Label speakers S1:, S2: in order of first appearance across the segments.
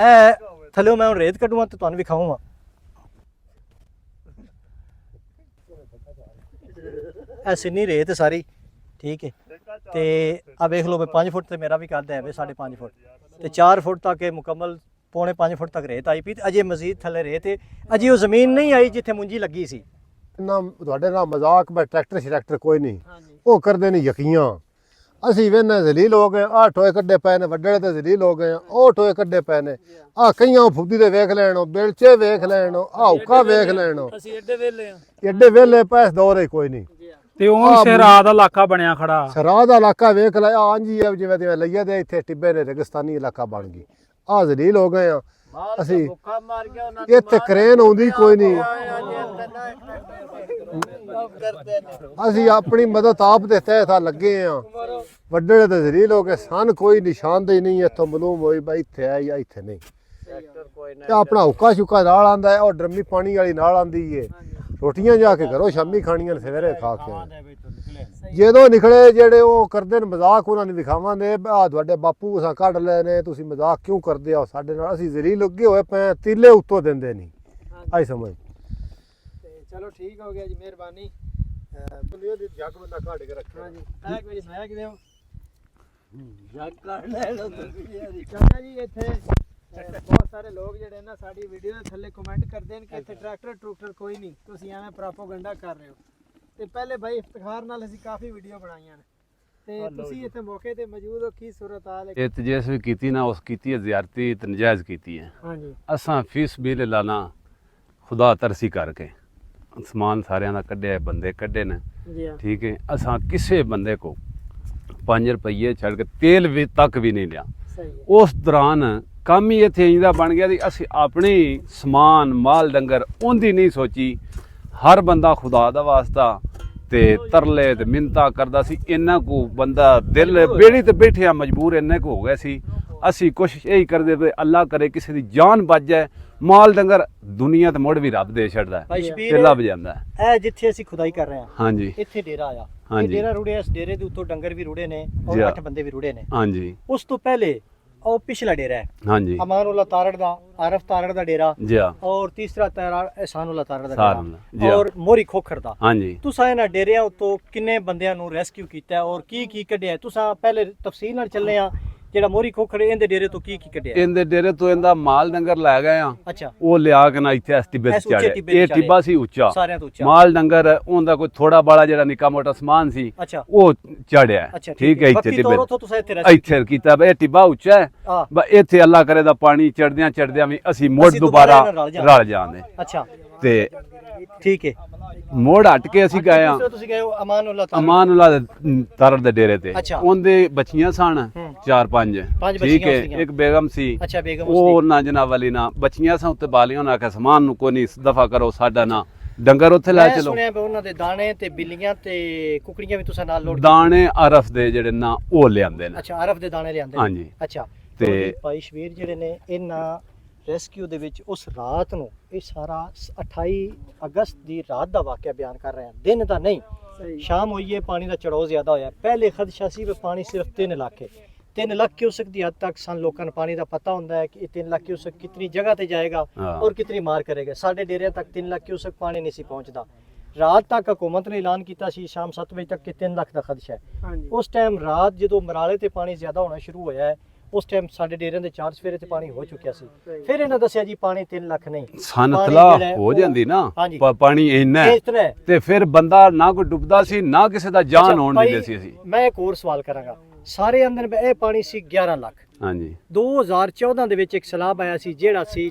S1: थल्ले मैं रेत कड्डूंगा तो तुहानू विखाऊंगा। सिन्नी रेत सारी ठीक है। तो आ वेख लो 5 फुट तो मेरा भी कद है 5.5 फुट तो 4 फुट तक मुकम्मल 4.5 फुट तक रेत आई पी। अजे मजीद थल्ले रेत है, अजे वो जमीन नहीं आई जिथे मुंजी लगी सी।
S2: ना तुहाडे नाल मजाक मैं ट्रैक्टर कोई नहीं वो करते नहीं यकीयां। असी वेने जलील हो गए, आ टोए कड्डे पे ने वड्डे ते जलील हो गए, ओ टोए कड्डे पे ने, आ कईयां फुद्दी दे वेख लैणो, बेलचे वेख लैणो, आ हुक्का वेख लैणो।
S3: ਅਸੀਂ ਏਡੇ ਵੇਲੇ ਆ
S2: एड्डे वेले पैस दौर ही कोई नहीं।
S3: ਤੇ ਉਹ ਸ਼ਹਿਰਾ ਦਾ ਇਲਾਕਾ ਬਣਿਆ ਖੜਾ।
S2: शराह दा इलाका वेख लै हां जी जिवें जिवें लईया दे इत्थे टिब्बे ने रेगिस्तानी इलाका बन गई। आ जलील हो गए आ असी इत्थे क्रेन आउंदी कोई नहीं। असी अपनी मदद आप दे तहत लगे हाँ। वड्डे ते जलील हो गए सन कोई निशानदेही नहीं इत्थों मालूम होई भाई इत्थे है या इत्थे नहीं। ते अपना हुक्का शुक्का नाल आंदा है और ड्रमी पानी वाली नाल आंदी है। रोटियां जाके घरों शामी खानियां सवेरे खा के ਜਦੋਂ ਨਿਕਲੇ ਜਿਹੜੇ ਉਹ ਕਰਦੇ ਨੇ ਮਜ਼ਾਕ ਉਹਨਾਂ ਨੇ ਵਿਖਾਵਾਂਗੇ ਆ ਤੁਹਾਡੇ ਬਾਪੂ ਅਸਾਂ ਕੱਢ ਲਏ ਨੇ ਤੁਸੀਂ ਮਜ਼ਾਕ ਕਿਉਂ ਕਰਦੇ ਹੋ ਸਾਡੇ ਨਾਲ। ਅਸੀਂ ਜ਼ਰੀਲ ਲੱਗੇ ਹੋਏ ਪਏ ਤੀਲੇ ਉੱਤੋਂ ਦਿੰਦੇ ਨਹੀਂ ਆਈ ਸਮਝ।
S1: ਤੇ ਚਲੋ ਠੀਕ ਹੋ ਗਿਆ ਜੀ ਮਿਹਰਬਾਨੀ।
S2: ਬੰਦੇ ਦੀ ਜੱਗ ਬੰਦਾ ਕੱਢ ਕੇ ਰੱਖਿਆ
S1: ਹਾਂਜੀ ਆਹ ਕੋਈ ਸੁਣਾਇਆ ਕਿਤੇ ਹੋ
S3: ਜੱਗ ਕੱਢ ਲੈ ਲੋ
S1: ਚਾਚਾ ਜੀ ਇੱਥੇ ਬਹੁਤ ਸਾਰੇ ਲੋਕ ਜਿਹੜੇ ਨਾ ਸਾਡੀ ਵੀਡੀਓ ਦੇ ਥੱਲੇ ਕਮੈਂਟ ਕਰਦੇ ਨੇ ਕਿ ਇੱਥੇ ਟਰੈਕਟਰ ਕੋਈ ਨਹੀਂ, ਤੁਸੀਂ ਐਵੇਂ ਪ੍ਰੋਪਗੈਂਡਾ ਕਰ ਰਹੇ ਹੋ। ਤੇ ਪਹਿਲੇ ਬਾਈ ਇਫਤਖਾਰ ਨਾਲ ਅਸੀਂ ਕਾਫੀ ਵੀਡੀਓ ਬਣਾਈਆਂ ਨੇ ਤੇ ਤੁਸੀਂ ਇੱਥੇ ਮੌਕੇ ਤੇ ਮੌਜੂਦ ਹੋ, ਕੀ ਸੂਰਤ ਹਾਲ ਹੈ?
S4: ਇਹ ਤਜੇਸ ਵੀ ਕੀਤੀ ਨਾ ਉਸ ਕੀਤੀ ਹੈ ਜ਼ਿਆਰਤੀ ਤੇ ਨਜਾਇਜ਼ ਕੀਤੀ ਹੈ।
S1: ਹਾਂਜੀ
S4: ਅਸਾਂ ਫੀਸ ਬਿਲ ਲਾਣਾ ਖੁਦਾ ਤਰਸੀ ਕਰਕੇ ਸਮਾਨ ਸਾਰਿਆਂ ਦਾ ਕੱਢਿਆ, ਬੰਦੇ ਕੱਢੇ ਨੇ
S1: ਜੀ ਹਾਂ
S4: ਠੀਕ ਹੈ। ਅਸਾਂ ਕਿਸੇ ਬੰਦੇ ਕੋ 5 ਰੁਪਏ ਛੱਡ ਕੇ ਤੇਲ ਵੀ ਤੱਕ ਵੀ ਨਹੀਂ ਲਿਆ।
S1: ਸਹੀ ਹੈ।
S4: ਉਸ ਦੌਰਾਨ ਕੰਮ ਹੀ ਇੱਥੇ ਇੰਦਾ ਬਣ ਗਿਆ ਸੀ ਅਸੀਂ ਆਪਣੀ ਸਮਾਨ ਮਾਲ ਡੰਗਰ ਉਹਦੀ ਨਹੀਂ ਸੋਚੀ। ਹਰ ਬੰਦਾ ਖੁਦਾ ਦਾ ਵਾਸਤਾ ਤੇ ਤਰਲੇ ਤੇ ਮਿੰਤਾ ਕਰਦਾ ਸੀ। ਇੰਨਾ ਕੋ ਬੰਦਾ ਦਿਲ ਬੇੜੀ ਤੇ ਬੈਠਿਆ ਮਜਬੂਰ ਇੰਨੇ ਕੋ ਹੋ ਗਿਆ ਸੀ। ਅਸੀਂ ਕੋਸ਼ਿਸ਼ ਇਹੀ ਕਰਦੇ ਪਏ ਅੱਲਾ ਕਰੇ ਕਿਸੇ ਦੀ ਜਾਨ ਬਚ ਜਾਏ। ਮਾਲ ਡੰਗਰ ਦੁਨੀਆ ਤੇ ਮੁੜ ਵੀ ਰੱਬ ਦੇ ਛੱਡਦਾ ਤੇ ਲੱਭ ਜਾਂਦਾ।
S1: ਇਹ ਜਿੱਥੇ ਅਸੀਂ ਖੁਦਾਈ ਕਰ ਰਹੇ ਹਾਂ
S4: ਹਾਂਜੀ
S1: ਇੱਥੇ ਡੇਰਾ ਆਇਆ। ਇਹ
S4: ਹਾਂਜੀ।
S1: ਡੇਰਾ ਰੁੜਿਆ, ਇਸ ਡੇਰੇ ਦੇ ਉੱਤੋਂ ਡੰਗਰ ਵੀ ਰੁੜੇ ਨੇ
S4: ਜੀ
S1: ਔਰ
S4: ਹਾਂ।
S1: 8 ਬੰਦੇ ਵੀ ਰੁੜੇ ਨੇ।
S4: ਹਾਂਜੀ
S1: ਉਸ ਤੋਂ ਪਹਿਲੇ ਉਹ ਪਿਛਲਾ ਡੇਰਾ ਹੈ
S4: ਹਾਂਜੀ
S1: ਅਮਾਨੁੱਲਾ ਤਾਰੜ ਦਾ, ਆਰਫ ਤਾਰੜ ਦਾ ਡੇਰਾ
S4: ਜੀ ਹਾਂ
S1: ਔਰ ਤੀਸਰਾ ਤਾਰੜ ehsanulla ਤਾਰੜ ਦਾ
S4: ਸਾਰਨ ਦਾ, ਜੀ
S1: ਡੇਰਾ
S4: ਹਾਂ।
S1: ਔਰ ਮੋਰੀ ਖੋਖਰ ਦਾ।
S4: ਹਾਂਜੀ
S1: ਤੁਸੀਂ ਇਹਨਾਂ ਡੇਰਿਆਂ ਉੱਤੋਂ ਕਿੰਨੇ ਬੰਦਿਆਂ ਨੂੰ ਰੈਸਕਿਊ ਕੀਤਾ ਹੈ ਔਰ ਕੀ ਕੱਢਿਆ? ਤੁਸੀਂ ਪਹਿਲੇ ਤਫਸੀਲ ਨਾਲ ਚੱਲੇ ਆ ਜਿਹੜਾ ਮੋਰੀ ਖੋਖਰ ਇਹਦੇ ਡੇਰੇ ਤੋਂ ਕੀ ਕੱਢਿਆ?
S4: ਇਹਦੇ ਡੇਰੇ ਤੋਂ ਇਹਦਾ ਮਾਲ ਡੰਗਰ ਲੈ ਗਏ ਆ।
S1: ਅੱਛਾ
S4: ਉਹ ਲਿਆ ਕੇ ਨਾ ਇੱਥੇ ਇਸ ਟਿੱਬੇ
S1: ਇਸ
S4: ਤੇ
S1: ਉੱਚੇ
S4: ਚੜਿਆ।
S1: ਟਿੱਬੇ ਤੇ
S4: ਇਹ
S1: ਚੜ੍ਹੇ।
S4: ਟਿੱਬਾ ਸੀ ਉੱਚਾ,
S1: ਸਾਰਿਆਂ ਤੋਂ ਉੱਚਾ।
S4: ਮਾਲ ਡੰਗਰ ਉਹਦਾ ਕੋਈ ਥੋੜਾ ਬਾਲਾ ਜਿਹੜਾ ਨਿੱਕਾ ਮੋਟਾ ਸਮਾਨ ਸੀ
S1: ਅੱਛਾ
S4: ਉਹ ਚੜਿਆ।
S1: ਅੱਛਾ
S4: ਠੀਕ ਹੈ ਇੱਥੇ
S1: ਬਾਕੀ
S4: ਟਿੱਬੇ
S1: ਤੌਰ ਤੋਂ ਤੁਸੀਂ ਇੱਥੇ rescue
S4: ਇੱਥੇ ਕੀਤਾ ਬਈ ਇਹ ਟਿੱਬਾ ਉੱਚਾ ਹੈ
S1: ਆ
S4: ਬਈ ਇੱਥੇ ਅੱਲਾ ਕਰੇ ਦਾ ਪਾਣੀ ਚੜਦਿਆਂ ਵੀ ਅਸੀਂ ਮੁੜ
S1: ਅਸੀਂ ਦੁਬਾਰਾ
S4: ਦੁਬਾਰਾ
S1: ਨਾਲ ਰਲ
S4: ਰਲ ਜਾਂਦੇ
S1: ਅੱਛਾ
S4: ਤੇ
S1: ਠੀਕ ਹੈ।
S4: ਮੋੜ ਹਟ ਕੇ ਅਸੀਂ ਗਏ ਆ
S1: ਦੂਸਰਾ ਤੁਸੀਂ ਗਏ ਹੋ ਅਮਾਨੁੱਲਾ ਤਾਰੜ।
S4: ਅਮਾਨੁੱਲਾ ਤਾਰੜ ਦੇ ਡੇਰੇ ਤੇ।
S1: ਅੱਛਾ।
S4: ਉਹਦੇ ਬੱਚੀਆਂ ਸਨ 4-5
S1: ਪੰਜ
S4: ਠੀਕ
S1: ਬੱਚੀਆਂ
S4: ਹੈ।
S1: ਸੀਗੀਆਂ।
S4: ਇੱਕ ਬੇਗਮ ਸੀ
S1: ਅੱਛਾ ਬੇਗਮ
S4: ਉਹ ਨਾ ਜਨਾਬ ਵਾਲੀ ਨਾ ਬੱਚੀਆਂ ਸਨ ਉੱਤੇ ਬਾਲੀਆਂ ਨਾ ਕਿ ਸਮਾਨ ਨੂੰ ਕੋਈ ਨਹੀਂ ਦਫਾ ਕਰੋ ਸਾਡਾ ਨਾ ਡੰਗਰ ਉੱਥੇ ਲੈ
S1: ਮੈਂ
S4: ਚਲੋ।
S1: ਸੁਣਿਆ ਵੀ ਉਹਨਾਂ ਦੇ ਦਾਣੇ ਤੇ ਬਿੱਲੀਆਂ ਤੇ ਕੁਕੜੀਆਂ ਵੀ ਤੁਸੀਂ ਨਾਲ ਲੋਡ
S4: ਦਾਣੇ ਅਰਫ ਦੇ ਜਿਹੜੇ ਨਾ ਉਹ ਲਿਆਂਦੇ ਨੇ।
S1: ਅੱਛਾ ਅਰਫ ਦੇ ਦਾਣੇ ਲਿਆਂਦੇ ਨੇ।
S4: ਹਾਂਜੀ
S1: ਅੱਛਾ
S4: ਤੇ
S1: ਤੇ ਭਾਈ ਸ਼ਬੀਰ ਜਿਹੜੇ ਨੇ ਇਹਨਾਂ ਰੈਸਕਿਊ ਦੇ ਵਿੱਚ ਉਸ ਰਾਤ ਨੂੰ ਇਹ ਸਾਰਾ 28 ਅਗਸਤ ਦੀ ਰਾਤ ਦਾ ਵਾਕਿਆ ਬਿਆਨ ਕਰ ਰਹੇ ਹਾਂ, ਦਿਨ ਦਾ ਨਹੀਂ। ਸ਼ਾਮ ਹੋਈ ਹੈ, ਪਾਣੀ ਦਾ ਚੜਾਓ ਜ਼ਿਆਦਾ ਹੋਇਆ। ਪਹਿਲੇ ਖਦਸ਼ਾ ਸੀ ਵੀ ਪਾਣੀ ਸਿਰਫ 3 ਲੱਖ ਹੈ। 3 ਲੱਖ ਕਿਊਸਕ ਦੀ ਹੱਦ ਤੱਕ ਸਾਨੂੰ ਲੋਕਾਂ ਨੂੰ ਪਾਣੀ ਦਾ ਪਤਾ ਹੁੰਦਾ ਹੈ ਕਿ ਇਹ 3 ਲੱਖ ਕਿਊਸਕ ਕਿਤਨੀ ਜਗ੍ਹਾ ਤੇ ਜਾਏਗਾ
S4: ਹਾਂ।
S1: ਔਰ ਕਿਤਨੀ ਮਾਰ ਕਰੇਗਾ। ਸਾਡੇ ਡੇਰਿਆਂ ਤੱਕ 3 ਲੱਖ ਕਿਊਸਕ ਪਾਣੀ ਨਹੀਂ ਸੀ ਪਹੁੰਚਦਾ। ਰਾਤ ਤੱਕ ਹਕੂਮਤ ਨੇ ਐਲਾਨ ਕੀਤਾ ਸੀ ਸ਼ਾਮ 7 ਵਜੇ ਤੱਕ ਕਿ 3 ਲੱਖ ਦਾ ਖਦਸ਼ਾ ਹੈ। ਉਸ ਟਾਈਮ ਰਾਤ ਜਦੋਂ ਮਰਾਲੇ ਤੇ ਪਾਣੀ ਜ਼ਿਆਦਾ ਹੋਣਾ ਸ਼ੁਰੂ ਹੋਇਆ ਹੈ ਉਸ ਟਾਈਮ ਸਾਡੇ ਡੇਰਿਆਂ ਦੇ 4 ਸਵੇਰੇ ਤੇ ਪਾਣੀ ਹੋ ਚੁੱਕਿਆ ਸੀ। ਫਿਰ ਇਹਨਾਂ ਦੱਸਿਆ ਜੀ ਪਾਣੀ 3 ਲੱਖ ਨਹੀਂ,
S4: ਸਨ
S1: ਪਾਣੀ
S4: ਤਲਾ
S1: ਜਿਹੜਾ ਹੈ
S4: ਹੋ
S1: ਉਹ-
S4: ਜਾਂਦੀ ਨਾ
S1: ਹਾਂਜੀ।
S4: ਪਾਣੀ ਇੰਨਾ ਹੈ।
S1: ਇਤਨਾ ਹੈ।
S4: ਤੇ ਫਿਰ ਬੰਦਾ ਨਾ ਕੋਈ ਡੁੱਬਦਾ ਸੀ ਨਾ ਕਿਸੇ ਦਾ ਜਾਨ
S1: ਅੱਛਾ,
S4: ਹੋਣ
S1: ਭਾਈ,
S4: ਦਿੰਦੇ ਸੀ ਅਸੀਂ।
S1: ਮੈਂ ਇੱਕ ਹੋਰ ਸਵਾਲ ਕਰਾਂਗਾ। ਸਾਰੇ ਅੰਦਰ ਇਹ ਪਾਣੀ ਸੀ 11 ਲੱਖ।
S4: ਹਾਂਜੀ
S1: 2014 ਦੇ ਵਿੱਚ ਇੱਕ ਸਲਾਬ ਆਇਆ ਸੀ ਜਿਹੜਾ ਸੀ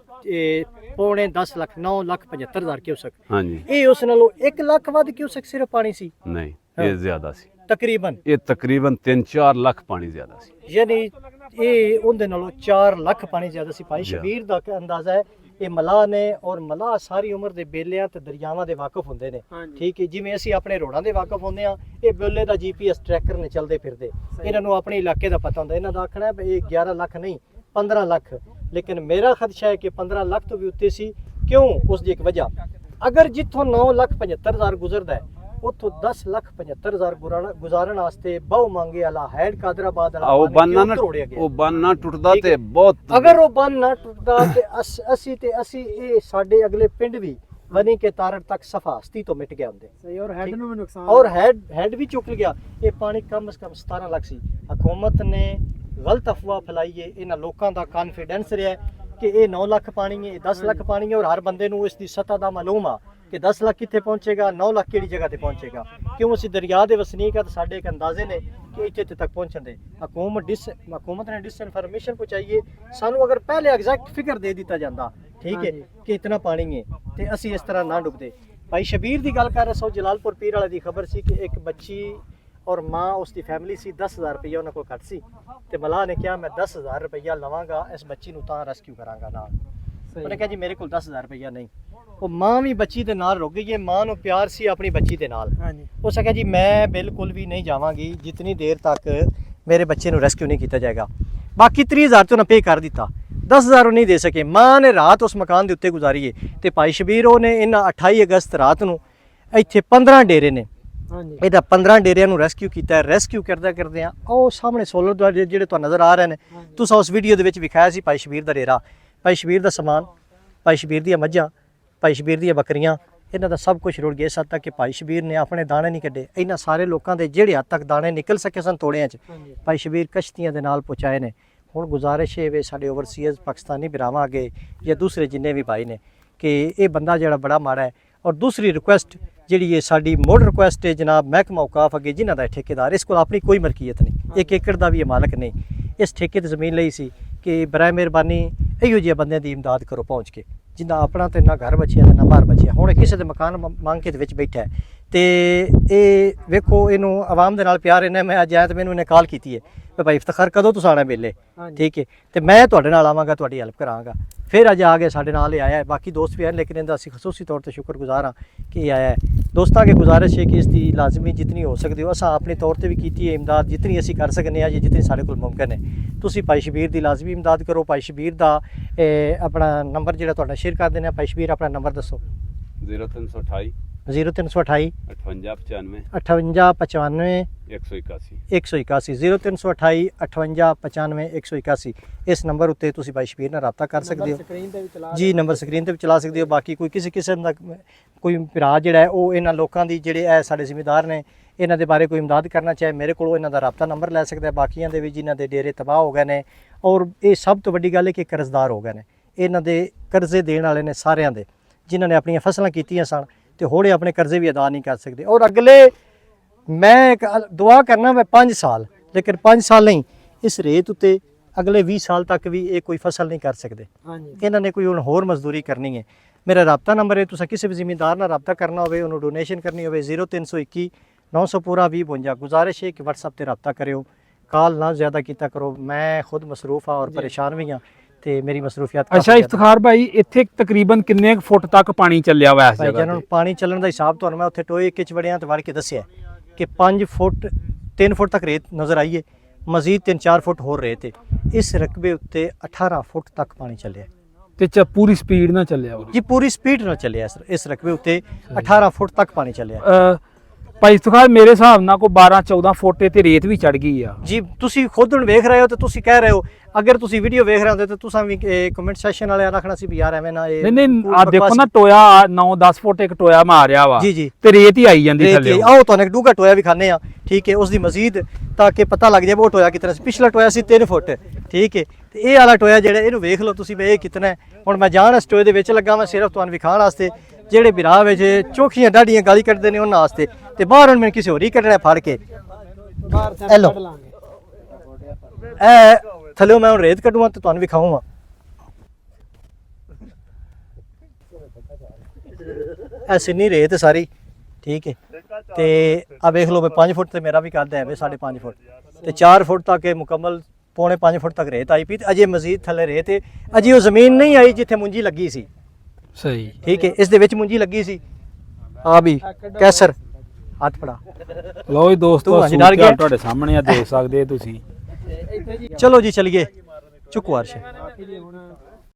S1: ਪੌਣੇ 10 ਲੱਖ 9 ਲੱਖ 75 ਹਜ਼ਾਰ ਕਿਊਸਕ।
S4: ਹਾਂਜੀ
S1: ਇਹ ਉਸ ਨਾਲੋਂ 1 ਲੱਖ ਵੱਧ ਕਿਊਸਕ ਸਿਰਫ ਪਾਣੀ ਸੀ
S4: ਨਹੀਂ
S1: ਹਾਂ।
S4: ਇਹ ਜ਼ਿਆਦਾ ਸੀ।
S1: ਤਕਰੀਬਨ।
S4: ਇਹ ਤਕਰੀਬਨ 3-4 ਲੱਖ ਪਾਣੀ ਜ਼ਿਆਦਾ ਸੀ।
S1: ਯਾਨੀ ਇਹ ਉਹਦੇ ਨਾਲੋਂ 4 ਲੱਖ ਪਾਣੀ ਜ਼ਿਆਦਾ ਸੀ। ਭਾਈ
S4: ਜੀ।
S1: ਸ਼ਬੀਰ ਦਾ ਅੰਦਾਜ਼ਾ ਹੈ ਇਹ ਮਲਾਹ ਨੇ ਔਰ ਮਲਾਹ ਸਾਰੀ ਉਮਰ ਦੇ ਬੇਲਿਆਂ ਤੇ ਦਰਿਆਵਾਂ ਦੇ ਵਾਕਫ ਹੁੰਦੇ ਨੇ। ਠੀਕ ਹੈ, ਜਿਵੇਂ ਅਸੀਂ ਆਪਣੇ ਰੋਡਾਂ ਦੇ ਵਾਕਫ ਹੁੰਦੇ ਆ, ਇਹ ਬੇਲੇ ਦਾ GPS ਟਰੈਕਰ ਨੇ ਚੱਲਦੇ ਫਿਰਦੇ। ਇਹਨਾਂ ਨੂੰ ਆਪਣੇ ਇਲਾਕੇ ਦਾ ਪਤਾ ਹੁੰਦਾ। ਇਹਨਾਂ ਦਾ ਆਖਣਾ ਹੈ ਵੀ ਇਹ 11 ਲੱਖ ਨਹੀਂ 15 ਲੱਖ। ਲੇਕਿਨ ਮੇਰਾ ਖਦਸ਼ਾ ਹੈ ਕਿ 15 ਲੱਖ ਤੋਂ ਵੀ ਉੱਤੇ ਸੀ। ਕਿਉਂ? ਉਸ ਦੀ ਇੱਕ ਵਜ੍ਹਾ, ਅਗਰ ਜਿੱਥੋਂ 9 ਲੱਖ 75 ਹਜ਼ਾਰ ਗੁਜ਼ਰਦਾ ਹੈ ਉੱਥੋਂ 10,75,000 ਗੁਜ਼ਾਰਨ ਵਾਸਤੇ ਬਹੁ ਮੰਗੇ ਵਾਲਾ ਹੈਡ ਕਾਦਰਾਬਾਦ ਵਾਲਾ
S4: ਉਹ
S1: ਪਾਣੀ
S4: ਬੰਨ ਨਾ
S1: ਕਿਉਂ ਤੋੜਿਆ ਗਿਆ?
S4: ਉਹ ਬੰਨ ਨਾ ਟੁੱਟਦਾ
S1: ਠੀਕ
S4: ਤੇ
S1: ਹੈ।
S4: ਬਹੁਤ
S1: ਅਗਰ ਉਹ ਬੰਨ ਨਾ ਟੁੱਟਦਾ ਤੇ ਅਸੀਂ ਇਹ ਸਾਡੇ ਅਗਲੇ ਪਿੰਡ ਵੀ ਬਣੀ ਕੇ ਤਾਰੜ ਤੱਕ ਸਫਾ ਹਸਤੀ ਤੋਂ ਮਿਟ ਗਿਆ ਹੁੰਦੇ।
S5: ਸਹੀ, ਔਰ ਹੈਡ ਨੂੰ ਵੀ ਨੁਕਸਾਨ
S1: ਔਰ ਹੈਡ ਵੀ ਚੁੱਕ ਗਿਆ। ਇਹ ਪਾਣੀ ਕਮ ਸੇ ਕਮ 17 ਲੱਖ ਸੀ। ਹਕੂਮਤ ਨੇ ਗਲਤ ਅਫਵਾਹ ਫੈਲਾਈ ਹੈ। ਇਹਨਾਂ ਲੋਕਾਂ ਦਾ ਕੌਨਫੀਡੈਂਸ ਰਿਹਾ ਕਿ ਇਹ 9 ਲੱਖ ਪਾਣੀ ਹੈ, ਇਹ 10 ਲੱਖ ਪਾਣੀ ਹੈ, ਔਰ ਹਰ ਬੰਦੇ ਨੂੰ ਇਸ ਦੀ ਸਤਹ ਦਾ ਮਾਲੂਮ ਆ ਕਿ 10 ਲੱਖ ਕਿੱਥੇ ਪਹੁੰਚੇਗਾ, 9 ਲੱਖ ਕਿਹੜੀ ਜਗ੍ਹਾ ਤੇ ਪਹੁੰਚੇਗਾ। ਕਿਉਂ ਅਸੀਂ ਦਰਿਆ ਦੇ ਵਸਨੀਕ ਆ ਤਾਂ ਸਾਡੇ ਇੱਕ ਅੰਦਾਜ਼ੇ ਨੇ ਕਿ ਇੱਥੇ ਤੱਕ ਪਹੁੰਚਣ ਦੇ। ਹਕੂਮਤ ਨੇ ਡਿਸਇਨਫੋਰਮੇਸ਼ਨ ਪਹੁੰਚਾਈਏ। ਸਾਨੂੰ ਅਗਰ ਪਹਿਲੇ ਐਗਜ਼ੈਕਟ ਫਿਗਰ ਦੇ ਦਿੱਤਾ ਜਾਂਦਾ, ਠੀਕ ਹੈ, ਕਿ ਇਤਨਾ ਪਾਣੀ ਹੈ, ਤੇ ਅਸੀਂ ਇਸ ਤਰ੍ਹਾਂ ਨਾ ਡੁੱਬਦੇ। ਭਾਈ ਸ਼ਬੀਰ ਦੀ ਗੱਲ ਕਰ ਰਹੇ ਸੋ, ਜਲਾਲਪੁਰ ਪੀਰ ਵਾਲੇ ਦੀ ਖਬਰ ਸੀ ਕਿ ਇੱਕ ਬੱਚੀ ਔਰ ਮਾਂ ਉਸ ਦੀ ਫੈਮਿਲੀ ਸੀ, 10,000 ਰੁਪਈਆ ਉਹਨਾਂ ਕੋਲ ਘੱਟ ਸੀ ਤੇ ਮਲਾਹ ਨੇ ਕਿਹਾ ਮੈਂ 10,000 ਰੁਪਈਆ ਲਵਾਂਗਾ ਇਸ ਬੱਚੀ ਨੂੰ ਤਾਂ ਰੈਸਕਿਊ ਕਰਾਂਗਾ ਨਾਲ। ਉਹਨੇ ਕਿਹਾ ਜੀ ਮੇਰੇ ਕੋਲ 10,000 ਰੁਪਈਆ ਨਹੀਂ। ਉਹ ਮਾਂ ਵੀ ਬੱਚੀ ਦੇ ਨਾਲ ਰੁਕ ਗਈ ਹੈ। ਮਾਂ ਨੂੰ ਪਿਆਰ ਸੀ ਆਪਣੀ ਬੱਚੀ ਦੇ ਨਾਲ।
S5: ਹਾਂਜੀ,
S1: ਉਸ ਨੇ ਕਿਹਾ ਜੀ ਮੈਂ ਬਿਲਕੁਲ ਵੀ ਨਹੀਂ ਜਾਵਾਂਗੀ ਜਿਤਨੀ ਦੇਰ ਤੱਕ ਮੇਰੇ ਬੱਚੇ ਨੂੰ ਰੈਸਕਿਊ ਨਹੀਂ ਕੀਤਾ ਜਾਏਗਾ। ਬਾਕੀ 30,000 ਤੋਂ ਨਾ ਪੇ ਕਰ ਦਿੱਤਾ, 10,000 ਉਹ ਨਹੀਂ ਦੇ ਸਕੇ। ਮਾਂ ਨੇ ਰਾਤ ਉਸ ਮਕਾਨ ਦੇ ਉੱਤੇ ਗੁਜ਼ਾਰੀ ਹੈ ਤੇ ਭਾਈ ਸ਼ਬੀਰ ਉਹ ਨੇ ਇਹਨਾਂ 28 ਅਗਸਤ ਰਾਤ ਨੂੰ ਇੱਥੇ 15 ਡੇਰੇ ਨੇ,
S5: ਹਾਂਜੀ,
S1: ਇਹਦਾ 15 ਡੇਰਿਆਂ ਨੂੰ ਰੈਸਕਿਊ ਕੀਤਾ ਹੈ। ਰੈਸਕਿਊ ਕਰਦੇ ਆ ਉਹ ਸਾਹਮਣੇ ਸੋਲਰ ਦੁਆਰੇ ਜਿਹੜੇ ਤੁਹਾਨੂੰ ਨਜ਼ਰ ਆ ਰਹੇ ਨੇ, ਤੁਸੀਂ ਉਸ ਵੀਡੀਓ ਦੇ ਵਿੱਚ ਵਿਖਾਇਆ ਸੀ ਭਾਈ ਸ਼ਬੀਰ ਦਾ ਡੇਰਾ, ਭਾਈ ਸ਼ਬੀਰ ਦਾ ਸਮਾਨ, ਭਾਈ ਸ਼ਬੀਰ ਦੀਆਂ ਮੱਝਾਂ, ਭਾਈ ਸ਼ਬੀਰ ਦੀਆਂ ਬੱਕਰੀਆਂ, ਇਹਨਾਂ ਦਾ ਸਭ ਕੁਝ ਰੁੜ ਗਿਆ। ਇਸ ਹੱਦ ਤੱਕ ਕਿ ਭਾਈ ਸ਼ਬੀਰ ਨੇ ਆਪਣੇ ਦਾਣੇ ਨਹੀਂ ਕੱਢੇ। ਇਹਨਾਂ ਸਾਰੇ ਲੋਕਾਂ ਦੇ ਜਿਹੜੇ ਹੱਦ ਤੱਕ ਦਾਣੇ ਨਿਕਲ ਸਕੇ ਸਨ ਤੋੜਿਆਂ 'ਚ, ਭਾਈ ਸ਼ਬੀਰ ਕਸ਼ਤੀਆਂ ਦੇ ਨਾਲ ਪਹੁੰਚਾਏ ਨੇ। ਹੁਣ ਗੁਜ਼ਾਰਿਸ਼ ਹੈ ਵੇ ਸਾਡੇ ਓਵਰਸੀਜ਼ ਪਾਕਿਸਤਾਨੀ ਭਰਾਵਾਂ ਅੱਗੇ ਜਾਂ ਦੂਸਰੇ ਜਿੰਨੇ ਵੀ ਭਾਈ ਨੇ ਕਿ ਇਹ ਬੰਦਾ ਜਿਹੜਾ ਬੜਾ ਮਾੜਾ ਹੈ। ਔਰ ਦੂਸਰੀ ਰਿਕੁਐਸਟ ਜਿਹੜੀ ਹੈ ਸਾਡੀ ਮੋੜ ਰਿਕੁਐਸਟ ਹੈ ਜਨਾਬ ਮਹਿਕਮਾ ਔਕਾਫ ਅੱਗੇ, ਜਿਨ੍ਹਾਂ ਦਾ ਠੇਕੇਦਾਰ, ਇਸ ਕੋਲ ਆਪਣੀ ਕੋਈ ਮਲਕੀਅਤ ਨਹੀਂ, 1 ਏਕੜ ਦਾ ਵੀ ਇਹ ਮਾਲਕ ਨਹੀਂ। ਇਸ ਠੇਕੇ ਤੇ ਜ਼ਮੀਨ ਲਈ ਸੀ ਕਿ ਬਰਾਏ ਮਿਹਰਬਾਨੀ ਇਹੋ ਜਿਹੇ ਬੰਦਿਆਂ ਦੀ ਇਮਦਾਦ ਕਰੋ ਪਹੁੰਚ ਕੇ, ਜਿੰਨਾ ਆਪਣਾ ਤੇ ਨਾ ਘਰ ਬਚਿਆ ਤੇ ਨਾ ਬਾਹਰ ਬਚਿਆ। ਹੁਣ ਇਹ ਕਿਸੇ ਦੇ ਮਕਾਨ ਮੰਗ ਕੇ ਦੇ ਵਿੱਚ ਬੈਠਾ ਹੈ ਤੇ ਇਹ ਵੇਖੋ ਇਹਨੂੰ ਆਵਾਮ ਦੇ ਨਾਲ ਪਿਆਰ ਇਹਨਾਂ। ਮੈਂ ਅੱਜ ਆਇਆ ਤੇ ਮੈਨੂੰ ਇਹਨੇ ਕਾਲ ਕੀਤੀ ਹੈ ਕਿ ਭਾਈ ਇਫਤਖਾਰ ਕਦੋਂ ਤੁਸੀਂ ਆਉਣਾ ਮੇਲੇ, ਠੀਕ ਹੈ, ਤੇ ਮੈਂ ਤੁਹਾਡੇ ਨਾਲ ਆਵਾਂਗਾ, ਤੁਹਾਡੀ ਹੈਲਪ ਕਰਾਂਗਾ। ਫਿਰ ਅੱਜ ਆ ਕੇ ਸਾਡੇ ਨਾਲ ਇਹ ਆਇਆ ਹੈ। ਬਾਕੀ ਦੋਸਤ ਵੀ ਹਨ ਲੇਕਿਨ ਇਹਦਾ ਅਸੀਂ ਖਸੂਸੀ ਤੌਰ ਤੇ ਸ਼ੁਕਰਗੁਜ਼ਾਰ ਹਾਂ ਕਿ ਇਹ ਆਇਆ ਹੈ। ਦੋਸਤਾਂ ਅੱਗੇ ਗੁਜ਼ਾਰਿਸ਼ ਹੈ ਕਿ ਇਸ ਦੀ ਲਾਜ਼ਮੀ ਜਿਤਨੀ ਹੋ ਸਕਦੀ ਹੋ ਅਸਾਂ ਆਪਣੇ ਤੌਰ ਤੇ ਵੀ ਕੀਤੀ ਹੈ ਇਮਦਾਦ, ਜਿਤਨੀ ਅਸੀਂ ਕਰ ਸਕਨੇ ਹਾਂ ਜਾਂ ਜਿਤਨੀ ਸਾਡੇ ਕੋਲ ਮੁਮਕਿਨ ਹੈ। ਤੁਸੀਂ ਭਾਈ ਸ਼ਬੀਰ ਦੀ ਲਾਜ਼ਮੀ ਇਮਦਾਦ ਕਰੋ। ਭਾਈ ਸ਼ਬੀਰ ਦਾ ਆਪਣਾ ਨੰਬਰ ਜਿਹੜਾ ਤੁਹਾਡਾ ਸ਼ੇਅਰ ਕਰ ਦਿੰਦੇ ਹਾਂ। ਭਾਈ ਸ਼ਬੀਰ ਆਪਣਾ ਨੰਬਰ ਦੱਸੋ।
S4: 0328
S1: 0328
S4: 5895
S1: 5895
S4: 181
S1: 181 0328 5895 181। ਇਸ ਨੰਬਰ ਉੱਤੇ ਤੁਸੀਂ ਭਾਈ ਸ਼ਬੀਰ ਨਾਲ ਰਾਬਤਾ ਕਰ ਸਕਦੇ ਹੋ
S5: ਸਕਰੀਨ ਤੇ ਵੀ ਚਲਾ
S1: ਜੀ। ਨੰਬਰ ਸਕਰੀਨ ਤੇ ਵੀ ਚਲਾ ਸਕਦੇ ਹੋ। ਬਾਕੀ ਕੋਈ ਕਿਸੇ ਕਿਸਮ ਦਾ ਕੋਈ ਭਰਾ ਜਿਹੜਾ ਹੈ ਉਹ ਇਹਨਾਂ ਲੋਕਾਂ ਦੀ ਜਿਹੜੇ ਹੈ ਸਾਡੇ ਜ਼ਿੰਮੇਦਾਰ ਨੇ, ਇਹਨਾਂ ਦੇ ਬਾਰੇ ਕੋਈ ਇਮਦਾਦ ਕਰਨਾ ਚਾਹੇ ਮੇਰੇ ਕੋਲੋਂ ਇਹਨਾਂ ਦਾ ਰਾਬਤਾ ਨੰਬਰ ਲੈ ਸਕਦਾ ਹੈ। ਬਾਕੀਆਂ ਦੇ ਵੀ ਜਿਨ੍ਹਾਂ ਦੇ ਡੇਰੇ ਤਬਾਹ ਹੋ ਗਏ ਨੇ, ਔਰ ਇਹ ਸਭ ਤੋਂ ਵੱਡੀ ਗੱਲ ਹੈ ਕਿ ਕਰਜ਼ਦਾਰ ਹੋ ਗਏ ਨੇ, ਇਹਨਾਂ ਦੇ ਕਰਜ਼ੇ ਦੇਣ ਵਾਲੇ ਨੇ ਸਾਰਿਆਂ ਦੇ, ਜਿਨ੍ਹਾਂ ਨੇ ਆਪਣੀਆਂ ਫਸਲਾਂ ਕੀਤੀਆਂ ਸਨ ਤੇ ਹੁਣ ਇਹ ਆਪਣੇ ਕਰਜ਼ੇ ਵੀ ਅਦਾ ਨਹੀਂ ਕਰ ਸਕਦੇ। ਔਰ ਅਗਲੇ ਮੈਂ ਇੱਕ ਦੁਆ ਕਰਨਾ ਮੈਂ 5 ਸਾਲ, ਲੇਕਿਨ 5 ਸਾਲ ਨਹੀਂ, ਇਸ ਰੇਤ ਉੱਤੇ ਅਗਲੇ 20 ਸਾਲ ਤੱਕ ਵੀ ਇਹ ਕੋਈ ਫਸਲ ਨਹੀਂ ਕਰ ਸਕਦੇ।
S5: ਹਾਂਜੀ,
S1: ਇਹਨਾਂ ਨੇ ਕੋਈ ਹੁਣ ਹੋਰ ਮਜ਼ਦੂਰੀ ਕਰਨੀ ਹੈ। ਮੇਰਾ ਰਾਬਤਾ ਨੰਬਰ ਹੈ, ਤੁਸੀਂ ਕਿਸੇ ਵੀ ਜ਼ਿਮੀਂਦਾਰ ਨਾਲ ਰਾਬਤਾ ਕਰਨਾ ਹੋਵੇ, ਉਹਨੂੰ ਡੋਨੇਸ਼ਨ ਕਰਨੀ ਹੋਵੇ 0321 900 ਪੂਰਾ 2052। ਗੁਜ਼ਾਰਿਸ਼ ਹੈ ਕਿ WhatsApp ਤੇ ਰਾਬਤਾ ਕਰਿਓ, ਕਾਲ ਨਾ ਜ਼ਿਆਦਾ ਕੀਤਾ ਕਰੋ। ਮੈਂ ਖੁਦ ਮਸਰੂਫ ਹਾਂ ਔਰ ਪਰੇਸ਼ਾਨ ਵੀ ਹਾਂ ਤੇ ਮੇਰੀ ਮਸਰੂਫੀਅਤ
S3: ਅੱਛਾ ਇਫਤਖਾਰ ਭਾਈ, ਇੱਥੇ ਤਕਰੀਬਨ ਕਿੰਨੇ ਕੁ ਫੁੱਟ ਤੱਕ ਪਾਣੀ ਚੱਲਿਆ ਵਾ ਇਸ
S1: ਭਾਈ
S3: ਜਗ੍ਹਾ
S1: ਜਾਨ
S3: ਤੇ?
S1: ਪਾਣੀ ਚੱਲਣ ਦਾ ਹਿਸਾਬ ਤੁਹਾਨੂੰ ਮੈਂ ਉੱਥੇ ਟੋਏ ਕਿਚ ਵੜਿਆਂ ਤੇ ਵੜ ਕੇ ਦੱਸਿਆ ਕਿ 5 ਫੁੱਟ 3 ਫੁੱਟ ਤੱਕ ਰੇਤ ਨਜ਼ਰ ਆਈ ਹੈ, ਮਜ਼ੀਦ 3-4 ਫੁੱਟ ਹੋਰ ਰੇਤ ਹੈ। ਇਸ ਰਕਬੇ ਉੱਤੇ 18 ਫੁੱਟ ਤੱਕ ਪਾਣੀ ਚੱਲਿਆ
S3: ਤੇ ਪੂਰੀ ਸਪੀਡ ਨਾਲ ਚੱਲਿਆ ਵਾ
S1: ਜੀ, ਪੂਰੀ ਸਪੀਡ ਨਾਲ ਚੱਲਿਆ। ਇਸ ਰਕਬੇ ਉੱਤੇ 18 ਫੁੱਟ ਤੱਕ ਪਾਣੀ ਚੱਲਿਆ
S3: ਭਾਈ ਇਫਤਖਾਰ, ਮੇਰੇ ਹਿਸਾਬ ਨਾਲ ਕੋਈ 12-14 ਫੁੱਟ ਤੇ ਰੇਤ ਵੀ ਚੜ ਗਈ ਆ
S1: ਜੀ। ਤੁਸੀਂ ਖੁਦ ਹੁਣ ਵੇਖ ਰਹੇ ਹੋ ਤੇ ਤੁਸੀਂ ਕਹਿ ਰਹੇ ਹੋ, ਅਗਰ ਤੁਸੀਂ ਵੀਡੀਓ ਵੇਖ ਰਹੇ ਹੁੰਦੇ ਤਾਂ ਤੁਸੀਂ ਵੀ ਕਮੈਂਟ ਸੈਸ਼ਨ ਵਾਲਿਆਂ ਰੱਖਣਾ ਸੀ ਵੀ ਯਾਰ ਐਵੇਂ ਨਾ ਇਹ
S3: ਨਹੀਂ ਆ ਦੇਖੋ ਨਾ, ਟੋਇਆ 9-10 ਫੁੱਟ ਇੱਕ ਟੋਇਆ ਮਾਰਿਆ ਵਾ
S1: ਜੀ ਜੀ,
S3: ਤੇ ਰੇਤ ਹੀ ਆਈ ਜਾਂਦੀ ਥੱਲੇ।
S1: ਆਓ ਤੁਹਾਨੂੰ ਇੱਕ ਡੂੰਘਾ ਟੋਇਆ ਵੀ ਖਾਣੇ ਆ, ਠੀਕ ਹੈ, ਉਸ ਦੀ ਮਜ਼ੀਦ ਤਾਂ ਕਿ ਪਤਾ ਲੱਗ ਜਾਏ ਉਹ ਟੋਇਆ ਕਿਤਨਾ ਸੀ। ਪਿਛਲਾ ਟੋਇਆ ਸੀ 3 ਫੁੱਟ, ਠੀਕ ਹੈ, ਤੇ ਇਹ ਵਾਲਾ ਟੋਇਆ ਜਿਹੜਾ ਇਹਨੂੰ ਵੇਖ ਲਓ ਤੁਸੀਂ ਵੀ ਇਹ ਕਿਤਨਾ ਹੈ। ਹੁਣ ਮੈਂ ਜਾਣ ਇਸ ਟੋਏ ਦੇ ਵਿੱਚ ਲੱਗਾ ਮੈਂ ਸਿਰਫ ਤੁਹਾਨੂੰ ਵਿਖਾਉਣ ਵਾਸਤੇ, ਜਿਹੜੇ ਵਿਰਾਹ ਵਿੱਚ ਚੋਖੀਆਂ ਡਾਡੀਆਂ ਗਾਲੀ ਕੱਢਦੇ ਨੇ ਉਹਨਾਂ ਵਾਸਤੇ, ਤੇ ਬਾਹਰ ਹੁਣ ਮੈਨੂੰ ਕਿਸੇ ਹੋਰ ਹੀ ਕੱਢਣਾ ਫੜ ਕੇ।
S5: ਬਾਹਰ
S1: ਇਹ ਲਓ।
S5: ਕੱਢ ਲਾਂਗੇ।
S1: ਇਹ ਥੱਲੇ ਮੈਂ ਹੁਣ ਰੇਤ ਕੱਢੂਆਂ ਤੇ ਤੁਹਾਨੂੰ ਵਿਖਾਊਂਗਾ। ਐਸੀ ਨਹੀਂ ਰੇਤ ਸਾਰੀ, ਠੀਕ ਹੈ, ਤੇ ਆ ਵੇਖ ਲਓ 5 ਫੁੱਟ ਤੇ ਮੇਰਾ ਵੀ ਕੱਦ ਹੈ 5.5 ਫੁੱਟ ਤੇ 4 ਫੁੱਟ ਤੱਕ ਇਹ ਮੁਕੰਮਲ 4.5 ਫੁੱਟ ਤੱਕ ਰੇਤ ਆਈ ਪਈ ਤੇ ਅਜੇ ਮਜ਼ੀਦ ਥੱਲੇ ਰੇਤ ਹੈ। ਅਜੇ ਉਹ ਜ਼ਮੀਨ ਨਹੀਂ ਆਈ ਜਿੱਥੇ ਮੁੰਜੀ ਲੱਗੀ ਸੀ,
S3: ਸਹੀ,
S1: ਠੀਕ ਹੈ, ਇਸ ਦੇ ਵਿੱਚ ਮੁੰਜੀ ਲੱਗੀ ਸੀ। ਆ ਵੀ ਕੈਸਰ ਹੱਥ ਫੜਾ।
S3: ਲਓ ਜੀ ਦੋਸਤੋ,
S1: ਤੂੰ ਅੱਜ ਡਰ ਗਿਆ?
S3: ਤੁਹਾਡੇ ਸਾਹਮਣੇ ਆ, ਦੇਖ ਸਕਦੇ ਤੁਸੀਂ।
S1: ਚਲੋ ਜੀ ਚਲੀਏ, ਚੁੱਕੋ ਅਰਸ਼।
S5: ਬਾਕੀ ਜੀ ਹੁਣ